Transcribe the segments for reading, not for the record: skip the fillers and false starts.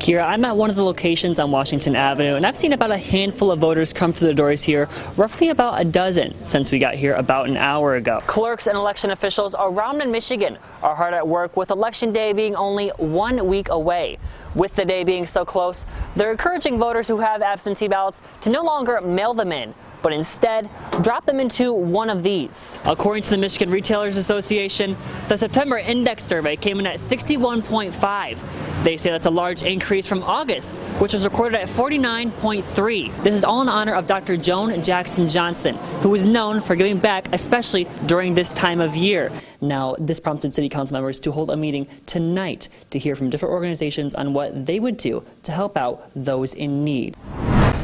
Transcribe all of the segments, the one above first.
Here, I'm at one of the locations on Washington Avenue, and I've seen about a handful of voters come through the doors here, roughly about a dozen since we got here about an hour ago. Clerks and election officials around in Michigan are hard at work with Election Day being only 1 week away. With the day being so close, they're encouraging voters who have absentee ballots to no longer mail them in, but instead drop them into one of these. According to the Michigan Retailers Association, the September index survey came in at 61.5. They say that's a large increase from August, which was recorded at 49.3. This is all in honor of Dr. Joan Jackson Johnson, who is known for giving back, especially during this time of year. Now, this prompted City Council members to hold a meeting tonight to hear from different organizations on what they would do to help out those in need.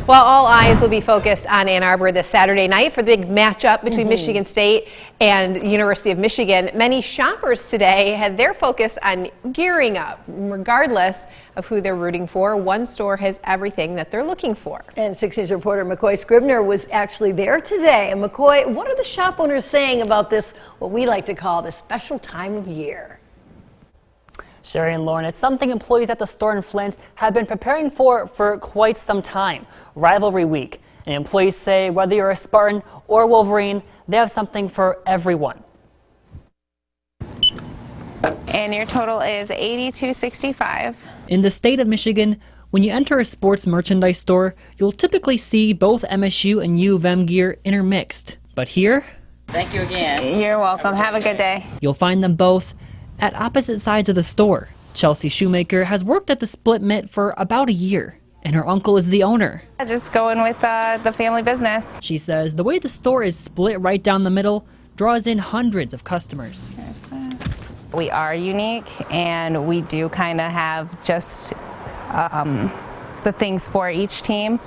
Well, all eyes will be focused on Ann Arbor this Saturday night for the big matchup between Michigan State and the University of Michigan. Many shoppers today had their focus on gearing up. Regardless of who they're rooting for, one store has everything that they're looking for. And 6 News reporter Mckoy Scribner was actually there today. And Mckoy, what are the shop owners saying about this, what we like to call the special time of year? Sherry and Lauren, it's something employees at the store in Flint have been preparing for quite some time. Rivalry week. And employees say whether you're a Spartan or Wolverine, they have something for everyone. And your total is $82.65. In the state of Michigan, when you enter a sports merchandise store, you'll typically see both MSU and U of M gear intermixed. But here, thank you again. You're welcome. Have a good day. You'll find them both at opposite sides of the store. Chelsea Shoemaker has worked at the Split Mitt for about a year, and her uncle is the owner. Just going with the family business. She says the way the store is split right down the middle draws in hundreds of customers. We are unique, and we do kind of have just the things for each team.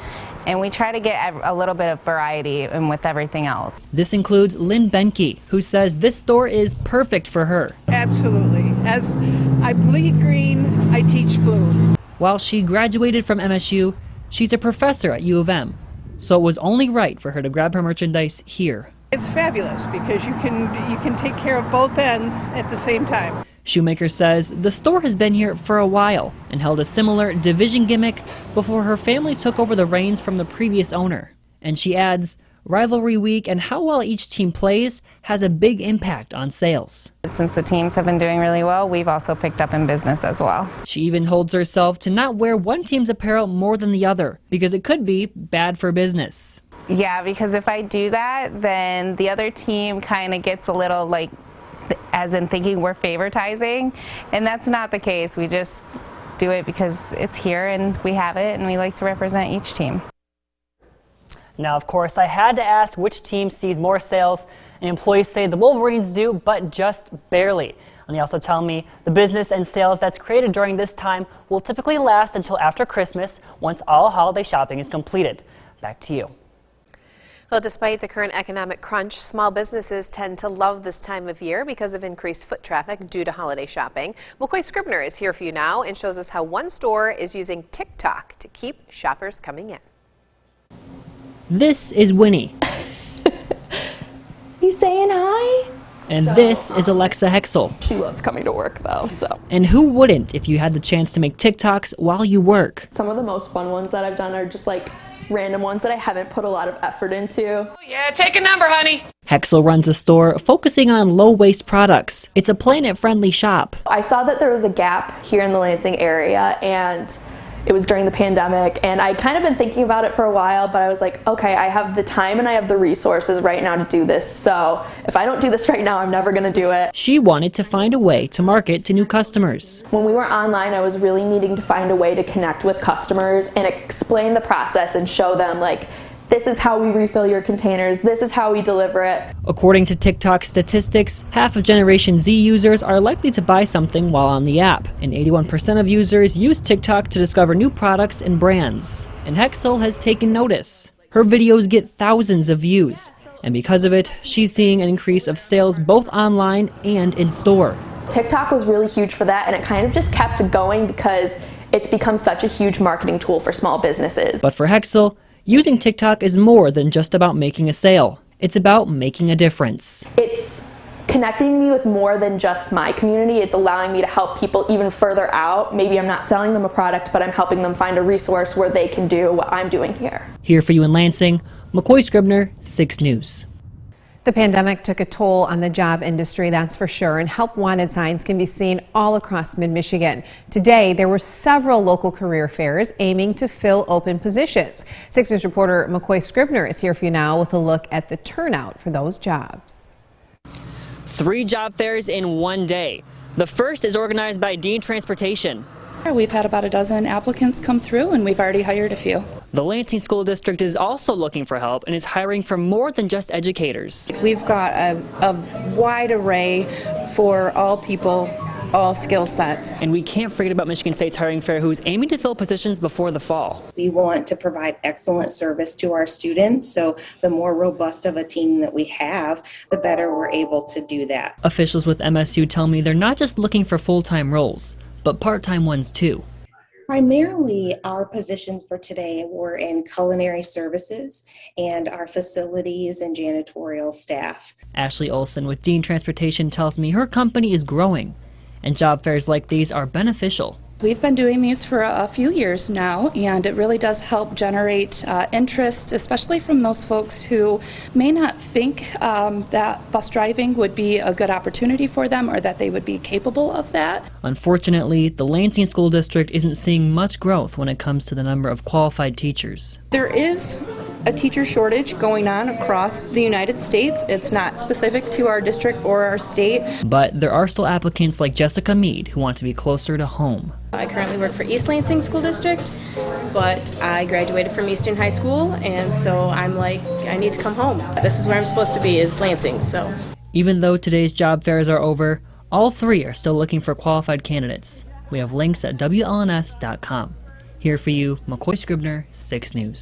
And we try to get a little bit of variety in with everything else. This includes Lynn Benke, who says this store is perfect for her. Absolutely. As I bleed green, I teach blue. While she graduated from MSU, she's a professor at U of M. So it was only right for her to grab her merchandise here. It's fabulous because you can take care of both ends at the same time. Shoemaker says the store has been here for a while and held a similar division gimmick before her family took over the reins from the previous owner. And she adds, rivalry week and how well each team plays has a big impact on sales. Since the teams have been doing really well, we've also picked up in business as well. She even holds herself to not wear one team's apparel more than the other because it could be bad for business. Yeah, because if I do that, then the other team kind of gets a little like, as in thinking we're favoritizing, and that's not the case. We just do it because it's here and we have it and we like to represent each team. Now, of course, I had to ask which team sees more sales, and employees say the Wolverines do, but just barely. And they also tell me the business and sales that's created during this time will typically last until after Christmas, once all holiday shopping is completed. Back to you. Well, despite the current economic crunch, small businesses tend to love this time of year because of increased foot traffic due to holiday shopping. Mckoy Scribner is here for you now and shows us how one store is using TikTok to keep shoppers coming in. This is Winnie. You saying hi? And this is Alexa Hexel. She loves coming to work though, so. And who wouldn't if you had the chance to make TikToks while you work? Some of the most fun ones that I've done are just like random ones that I haven't put a lot of effort into. Oh yeah, take a number, honey. Hexel runs a store focusing on low-waste products. It's a planet-friendly shop. I saw that there was a gap here in the Lansing area, and it was during the pandemic, and I kind of been thinking about it for a while, but I was like, okay, I have the time and I have the resources right now to do this, so if I don't do this right now, I'm never gonna do it. She wanted to find a way to market to new customers. When we were online, I was really needing to find a way to connect with customers and explain the process and show them, like, this is how we refill your containers, this is how we deliver it. According to TikTok statistics, half of Generation Z users are likely to buy something while on the app, and 81% of users use TikTok to discover new products and brands. And Hexel has taken notice. Her videos get thousands of views, and because of it, she's seeing an increase of sales both online and in store. TikTok was really huge for that, and it kind of just kept going because it's become such a huge marketing tool for small businesses. But for Hexel, using TikTok is more than just about making a sale. It's about making a difference. It's connecting me with more than just my community. It's allowing me to help people even further out. Maybe I'm not selling them a product, but I'm helping them find a resource where they can do what I'm doing here. Here for you in Lansing, Mckoy, Scribner, 6 News. The pandemic took a toll on the job industry, that's for sure, and help wanted signs can be seen all across mid-Michigan. Today, there were several local career fairs aiming to fill open positions. 6 News reporter Mckoy Scribner is here for you now with a look at the turnout for those jobs. 3 job fairs in one day. The first is organized by Dean Transportation. We've had about a dozen applicants come through, and we've already hired a few. The Lansing School District is also looking for help and is hiring for more than just educators. We've got a wide array for all people, all skill sets. And we can't forget about Michigan State's hiring fair, who's aiming to fill positions before the fall. We want to provide excellent service to our students, so the more robust of a team that we have, the better we're able to do that. Officials with MSU tell me they're not just looking for full-time roles, but part-time ones too. Primarily, our positions for today were in culinary services and our facilities and janitorial staff. Ashley Olson with Dean Transportation tells me her company is growing, and job fairs like these are beneficial. We've been doing these for a few years now, and it really does help generate interest, especially from those folks who may not think that bus driving would be a good opportunity for them or that they would be capable of that. Unfortunately, the Lansing School District isn't seeing much growth when it comes to the number of qualified teachers. There is a teacher shortage going on across the United States. It's not specific to our district or our state. But there are still applicants like Jessica Mead who want to be closer to home. I currently work for East Lansing School District, but I graduated from Eastern High School, and so I'm like, I need to come home. This is where I'm supposed to be, is Lansing. So, even though today's job fairs are over, all 3 are still looking for qualified candidates. We have links at WLNS.com. Here for you, Mckoy Scribner, 6 News.